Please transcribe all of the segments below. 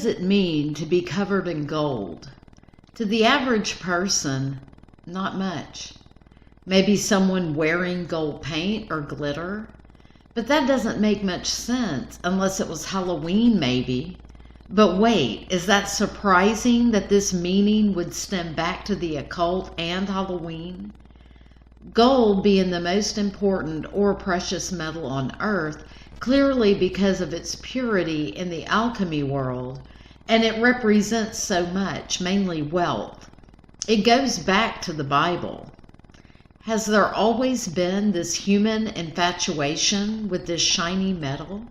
does it mean to be covered in gold? To the average person, not much. Maybe someone wearing gold paint or glitter, but that doesn't make much sense unless it was Halloween maybe. But wait, is that surprising that this meaning would stem back to the occult and Halloween? Gold being the most important or precious metal on earth, clearly because of its purity in the alchemy world, and it represents so much, mainly wealth. It goes back to the Bible. Has there always been this human infatuation with this shiny metal?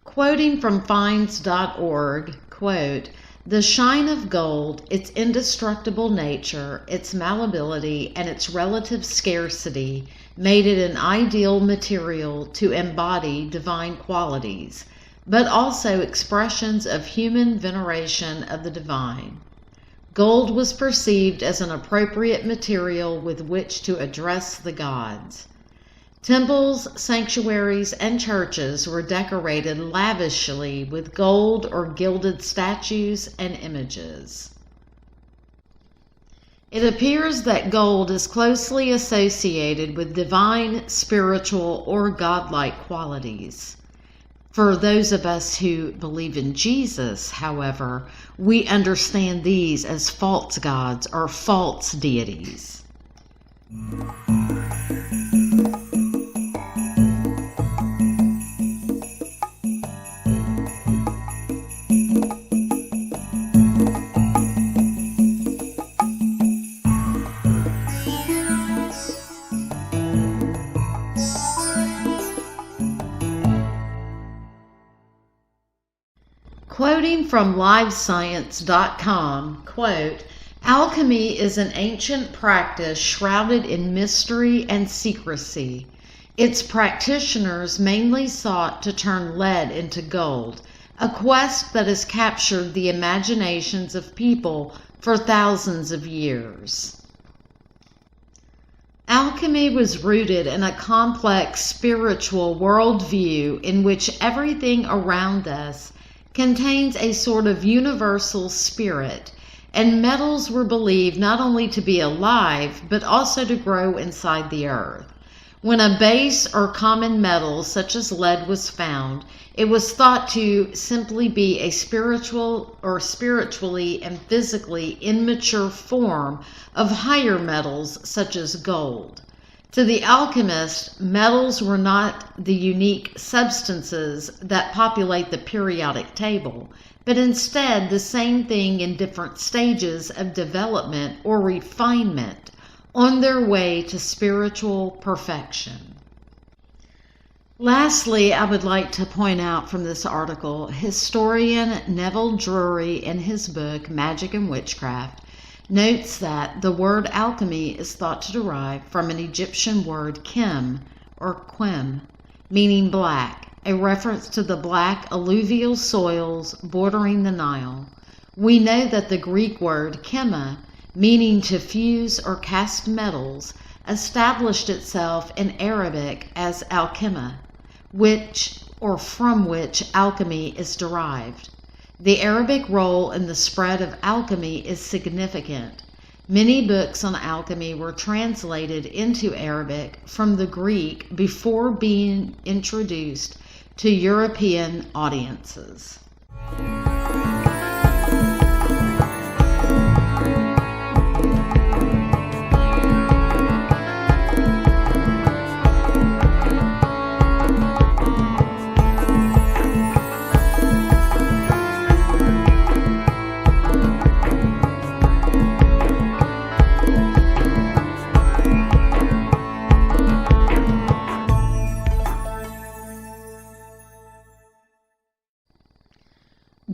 Quoting from finds.org, quote, "The shine of gold, its indestructible nature, its malleability, and its relative scarcity made it an ideal material to embody divine qualities, but also expressions of human veneration of the divine. Gold was perceived as an appropriate material with which to address the gods. Temples, sanctuaries, and churches were decorated lavishly with gold or gilded statues and images." It appears that gold is closely associated with divine, spiritual, or godlike qualities. For those of us who believe in Jesus, however, we understand these as false gods or false deities. Quoting from livescience.com, quote, "Alchemy is an ancient practice shrouded in mystery and secrecy. Its practitioners mainly sought to turn lead into gold, a quest that has captured the imaginations of people for thousands of years." Alchemy was rooted in a complex spiritual worldview in which everything around us contains a sort of universal spirit, and metals were believed not only to be alive, but also to grow inside the earth. When a base or common metal such as lead was found, it was thought to simply be a spiritual or spiritually and physically immature form of higher metals such as gold. To the alchemist, metals were not the unique substances that populate the periodic table, but instead the same thing in different stages of development or refinement on their way to spiritual perfection. Lastly, I would like to point out from this article, historian Neville Drury in his book Magic and Witchcraft notes that the word alchemy is thought to derive from an Egyptian word kim or quem, meaning black, a reference to the black alluvial soils bordering the Nile. We know that the Greek word chema, meaning to fuse or cast metals, established itself in Arabic as alchema, which or from which alchemy is derived. The Arabic role in the spread of alchemy is significant. Many books on alchemy were translated into Arabic from the Greek before being introduced to European audiences.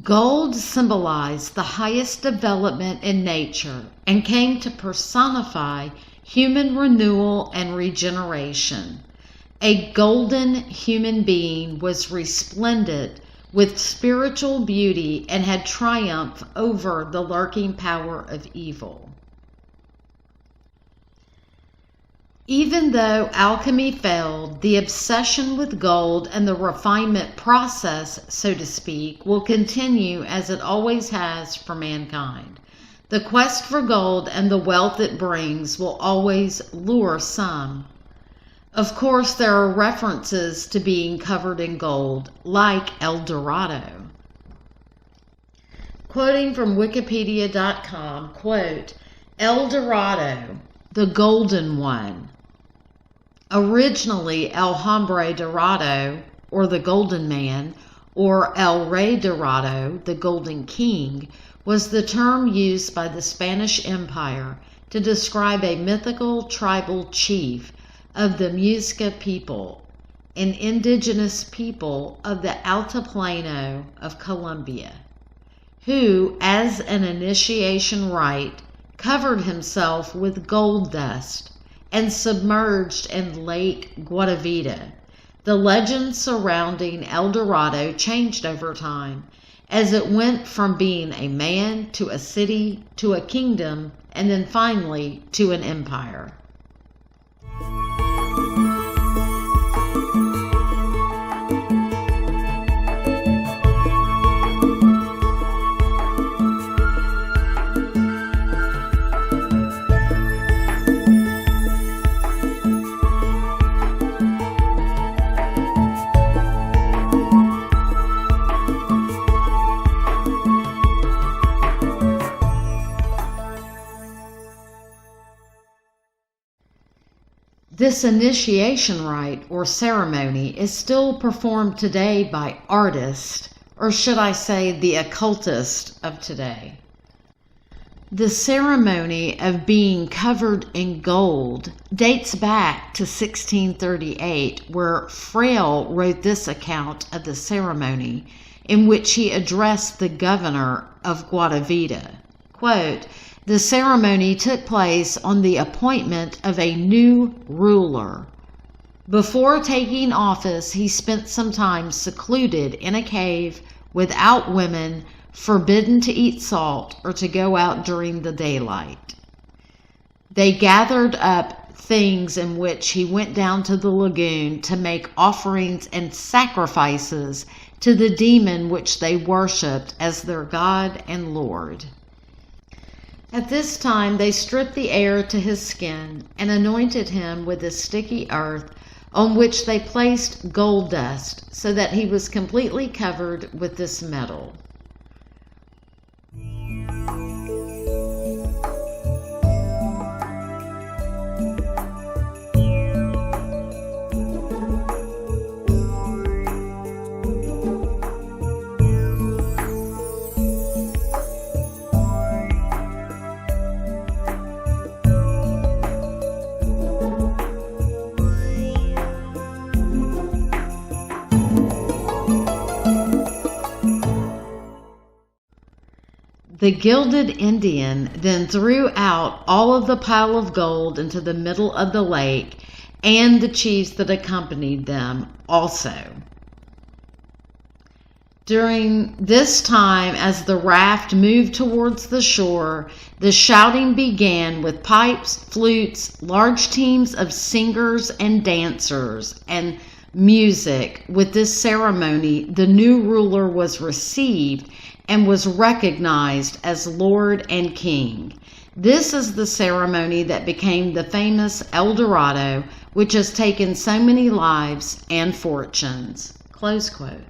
Gold symbolized the highest development in nature and came to personify human renewal and regeneration. A golden human being was resplendent with spiritual beauty and had triumphed over the lurking power of evil. Even though alchemy failed, the obsession with gold and the refinement process, so to speak, will continue as it always has for mankind. The quest for gold and the wealth it brings will always lure some. Of course, there are references to being covered in gold, like El Dorado. Quoting from Wikipedia.com, quote, El Dorado, the golden one. Originally, El Hombre Dorado, or the Golden Man, or El Rey Dorado, the Golden King, was the term used by the Spanish Empire to describe a mythical tribal chief of the Muisca people, an indigenous people of the Altiplano of Colombia, who, as an initiation rite, covered himself with gold dust and submerged in Lake Guatavita. The legend surrounding El Dorado changed over time, as it went from being a man to a city to a kingdom and then finally to an empire. This initiation rite or ceremony is still performed today by artists, or should I say the occultists of today. The ceremony of being covered in gold dates back to 1638, where Frail wrote this account of the ceremony, in which he addressed the governor of Guatavita. Quote, the ceremony took place on the appointment of a new ruler. Before taking office, he spent some time secluded in a cave without women, forbidden to eat salt or to go out during the daylight. They gathered up things in which he went down to the lagoon to make offerings and sacrifices to the demon which they worshipped as their God and Lord. At this time they stripped the air to his skin and anointed him with the sticky earth, on which they placed gold dust, so that he was completely covered with this metal. The gilded Indian then threw out all of the pile of gold into the middle of the lake, and the chiefs that accompanied them also. During this time, as the raft moved towards the shore, the shouting began with pipes, flutes, large teams of singers and dancers, and music. With this ceremony, the new ruler was received and was recognized as Lord and King. This is the ceremony that became the famous El Dorado, which has taken so many lives and fortunes. Close quote.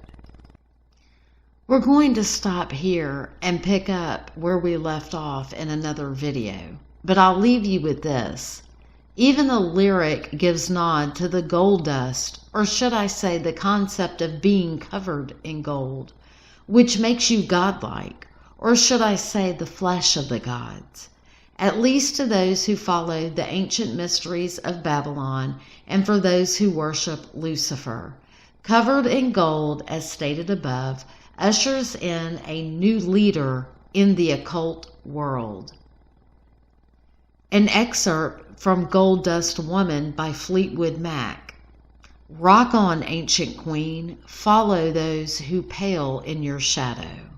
We're going to stop here and pick up where we left off in another video, but I'll leave you with this. Even the lyric gives nod to the gold dust, or should I say the concept of being covered in gold, which makes you godlike, or should I say the flesh of the gods, at least to those who follow the ancient mysteries of Babylon and for those who worship Lucifer. Covered in gold, as stated above, ushers in a new leader in the occult world. An excerpt from Gold Dust Woman by Fleetwood Mac. Rock on, ancient queen, follow those who pale in your shadow.